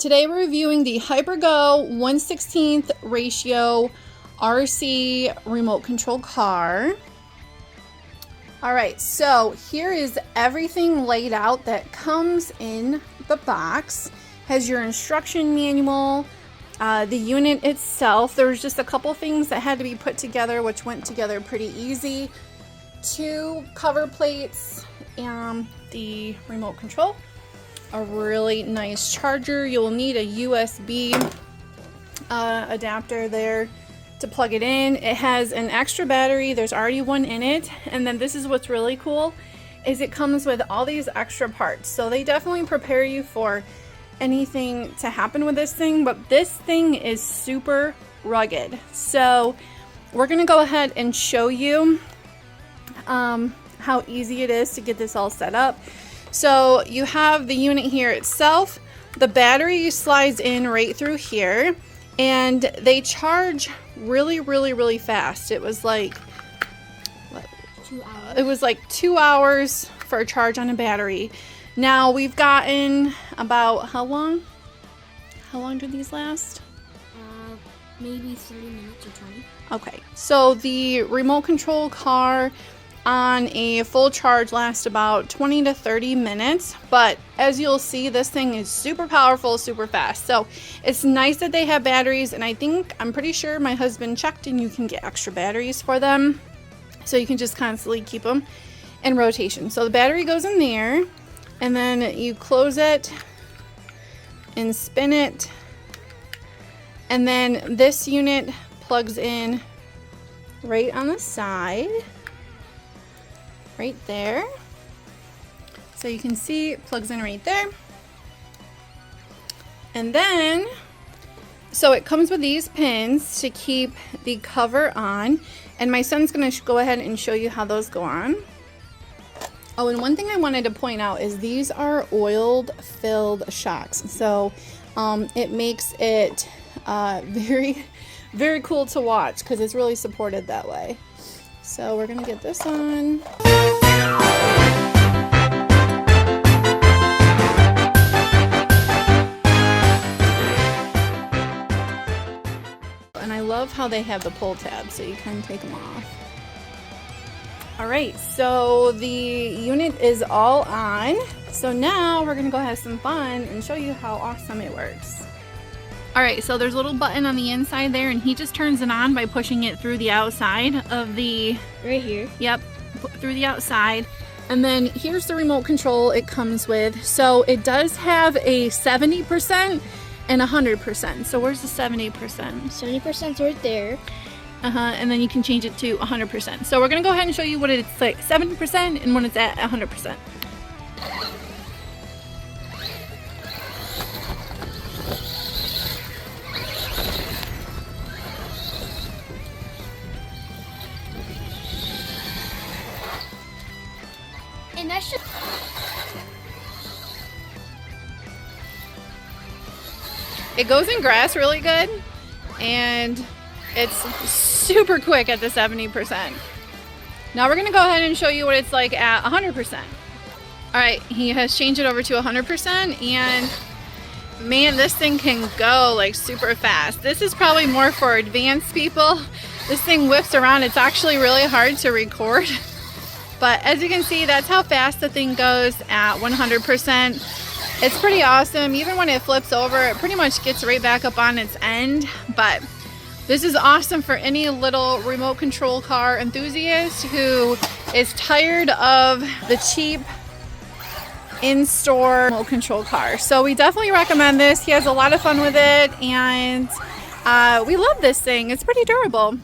Today we're reviewing the HyperGo 1/16 ratio RC remote control car. Alright, so here is everything laid out that comes in the box. Has your instruction manual, the unit itself. There was just a couple things that had to be put together, which went together pretty easy. 2 cover plates and the remote control. A really nice charger. You'll need a USB adapter there to plug it in. It has an extra battery. There's already one in it. And then this is what's really cool, is it comes with all these extra parts. So they definitely prepare you for anything to happen with this thing, but this thing is super rugged. So we're gonna go ahead and show you how easy it is to get this all set up. So you have the unit here itself. The battery slides in right through here, and they charge really fast. It was like 2 hours. It was like 2 hours for a charge on a battery. Now we've gotten about how long? How long do these last? Maybe 30 minutes or 20. Okay, so the remote control car on a full charge lasts about 20 to 30 minutes, but as you'll see, this thing is super powerful, super fast. So it's nice that they have batteries, and I'm pretty sure my husband checked and you can get extra batteries for them, so you can just constantly keep them in rotation. So the battery goes in there, and then you close it and spin it, and then this unit plugs in right on the side, right there. So you can see it plugs in right there. And then, so it comes with these pins to keep the cover on, and my son's gonna go ahead and show you how those go on. Oh, and one thing I wanted to point out is these are oiled filled shocks. So it makes it very cool to watch because it's really supported that way. So we're gonna get this on. And I love how they have the pull tab, so you can take them off. All right, so the unit is all on. So now we're gonna go have some fun and show you how awesome it works. All right, so there's a little button on the inside there, and he just turns it on by pushing it through the outside of the... Right here. Yep, through the outside. And then here's the remote control it comes with. So it does have a 70% and 100%. So where's the 70%? 70% right there. And then you can change it to 100%. So we're gonna go ahead and show you what it's like 70% and when it's at 100%. And that's just... It goes in grass really good, and it's super quick at the 70%. Now we're gonna go ahead and show you what it's like at 100%. All right, he has changed it over to 100%, and man, this thing can go like super fast. This is probably more for advanced people. This thing whips around. It's actually really hard to record. But as you can see, that's how fast the thing goes at 100%. It's pretty awesome. Even when it flips over, it pretty much gets right back up on its end. But this is awesome for any little remote control car enthusiast who is tired of the cheap in-store remote control car. So we definitely recommend this. He has a lot of fun with it, and we love this thing. It's pretty durable.